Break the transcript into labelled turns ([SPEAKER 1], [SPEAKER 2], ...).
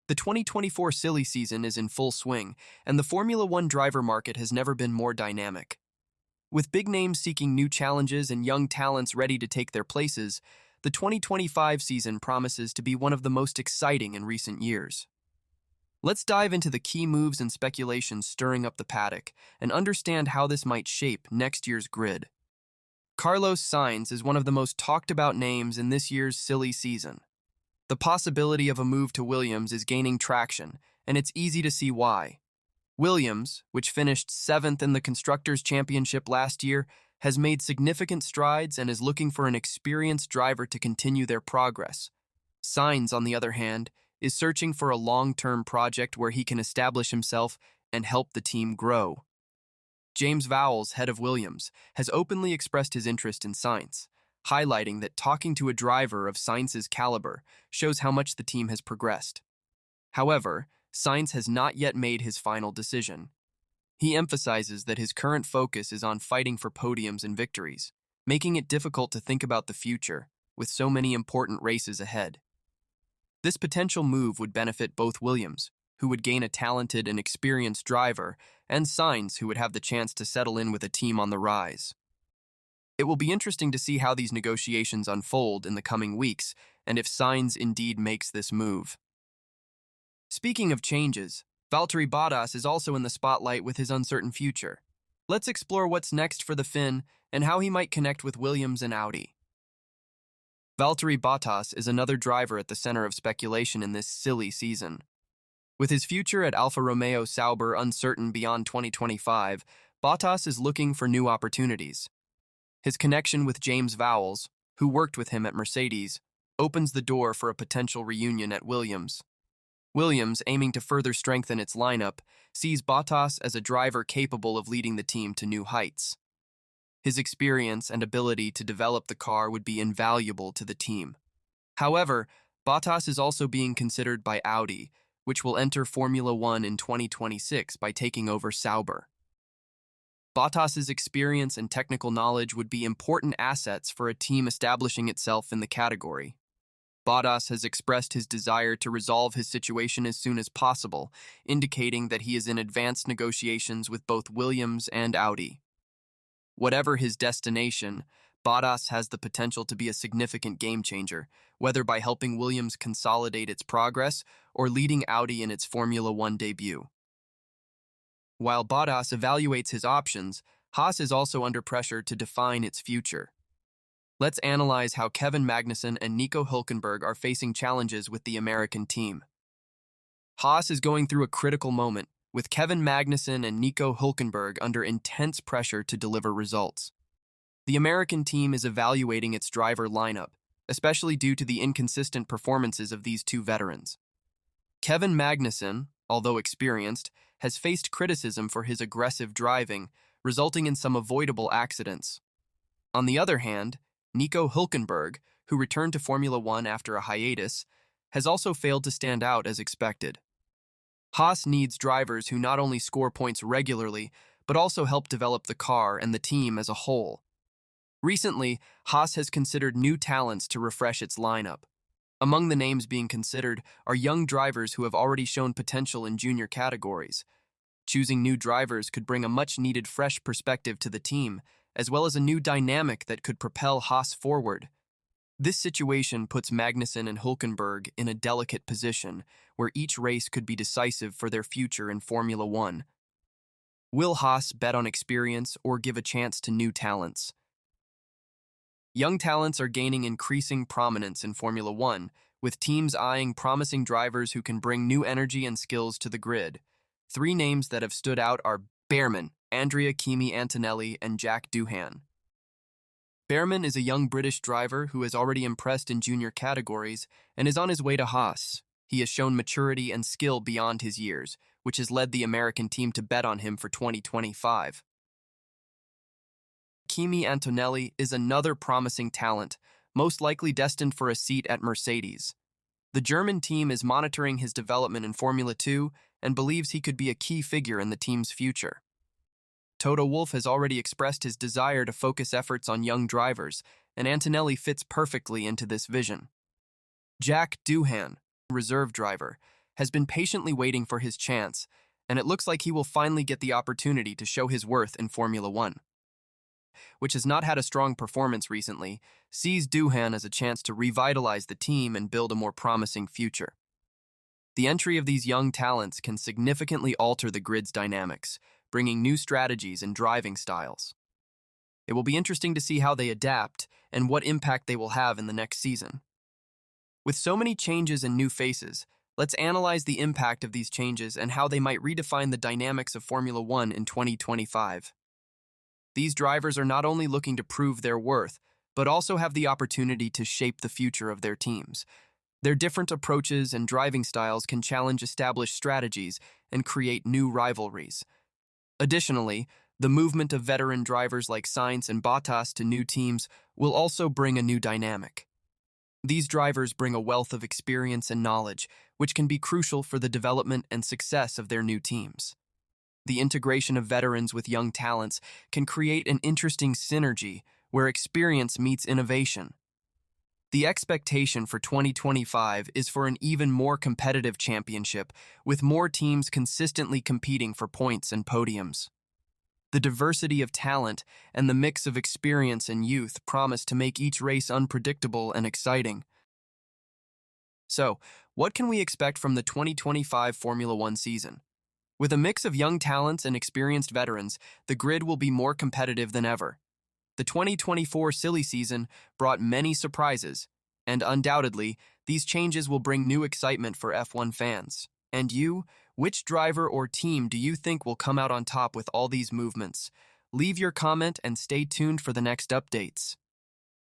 [SPEAKER 1] The 2024 silly season is in full swing, and the Formula One driver market has never been more dynamic. With big names seeking new challenges and young talents ready to take their places, the 2025 season promises to be one of the most exciting in recent years. Let's dive into the key moves and speculations stirring up the paddock and understand how this might shape next year's grid. Carlos Sainz is one of the most talked about names in this year's silly season. The possibility of a move to Williams is gaining traction, and it's easy to see why. Williams, which finished 7th in the Constructors' Championship last year, has made significant strides and is looking for an experienced driver to continue their progress. Sainz, on the other hand, is searching for a long-term project where he can establish himself and help the team grow. James Vowles, head of Williams, has openly expressed his interest in Sainz, highlighting that talking to a driver of Sainz's caliber shows how much the team has progressed. However, Sainz has not yet made his final decision. He emphasizes that his current focus is on fighting for podiums and victories, making it difficult to think about the future, with so many important races ahead. This potential move would benefit both Williams, who would gain a talented and experienced driver, and Sainz, who would have the chance to settle in with a team on the rise. It will be interesting to see how these negotiations unfold in the coming weeks, and if Sainz indeed makes this move. Speaking of changes, Valtteri Bottas is also in the spotlight with his uncertain future. Let's explore what's next for the Finn and how he might connect with Williams and Audi. Valtteri Bottas is another driver at the center of speculation in this silly season. With his future at Alfa Romeo Sauber uncertain beyond 2025, Bottas is looking for new opportunities. His connection with James Vowles, who worked with him at Mercedes, opens the door for a potential reunion at Williams. Williams, aiming to further strengthen its lineup, sees Bottas as a driver capable of leading the team to new heights. His experience and ability to develop the car would be invaluable to the team. However, Bottas is also being considered by Audi, which will enter Formula One in 2026 by taking over Sauber. Bottas's experience and technical knowledge would be important assets for a team establishing itself in the category. Bottas has expressed his desire to resolve his situation as soon as possible, indicating that he is in advanced negotiations with both Williams and Audi. Whatever his destination, Bottas has the potential to be a significant game-changer, whether by helping Williams consolidate its progress or leading Audi in its Formula One debut. While Bottas evaluates his options, Haas is also under pressure to define its future. Let's analyze how Kevin Magnussen and Nico Hülkenberg are facing challenges with the American team. Haas is going through a critical moment, with Kevin Magnussen and Nico Hülkenberg under intense pressure to deliver results. The American team is evaluating its driver lineup, especially due to the inconsistent performances of these two veterans. Kevin Magnussen, although experienced, has faced criticism for his aggressive driving, resulting in some avoidable accidents. On the other hand, Nico Hülkenberg, who returned to Formula One after a hiatus, has also failed to stand out as expected. Haas needs drivers who not only score points regularly, but also help develop the car and the team as a whole. Recently, Haas has considered new talents to refresh its lineup. Among the names being considered are young drivers who have already shown potential in junior categories. Choosing new drivers could bring a much-needed fresh perspective to the team, as well as a new dynamic that could propel Haas forward. This situation puts Magnussen and Hülkenberg in a delicate position, where each race could be decisive for their future in Formula One. Will Haas bet on experience or give a chance to new talents? Young talents are gaining increasing prominence in Formula One, with teams eyeing promising drivers who can bring new energy and skills to the grid. Three names that have stood out are Bman, Andrea Kimi Antonelli, and Jack Doohan. Bman is a young British driver who has already impressed in junior categories and is on his way to Haas. He has shown maturity and skill beyond his years, which has led the American team to bet on him for 2025. Kimi Antonelli is another promising talent, most likely destined for a seat at Mercedes. The German team is monitoring his development in Formula 2 and believes he could be a key figure in the team's future. Toto Wolff has already expressed his desire to focus efforts on young drivers, and Antonelli fits perfectly into this vision. Jack Doohan, reserve driver, has been patiently waiting for his chance, and it looks like he will finally get the opportunity to show his worth in Formula One. Which has not had a strong performance recently, sees Doohan as a chance to revitalize the team and build a more promising future. The entry of these young talents can significantly alter the grid's dynamics, bringing new strategies and driving styles. It will be interesting to see how they adapt and what impact they will have in the next season. With so many changes and new faces, let's analyze the impact of these changes and how they might redefine the dynamics of Formula One in 2025. These drivers are not only looking to prove their worth, but also have the opportunity to shape the future of their teams. Their different approaches and driving styles can challenge established strategies and create new rivalries. Additionally, the movement of veteran drivers like Sainz and Bottas to new teams will also bring a new dynamic. These drivers bring a wealth of experience and knowledge, which can be crucial for the development and success of their new teams. The integration of veterans with young talents can create an interesting synergy where experience meets innovation. The expectation for 2025 is for an even more competitive championship, with more teams consistently competing for points and podiums. The diversity of talent and the mix of experience and youth promise to make each race unpredictable and exciting. So, what can we expect from the 2025 Formula One season? With a mix of young talents and experienced veterans, the grid will be more competitive than ever. The 2024 silly season brought many surprises, and undoubtedly, these changes will bring new excitement for F1 fans. And you, which driver or team do you think will come out on top with all these movements? Leave your comment and stay tuned for the next updates.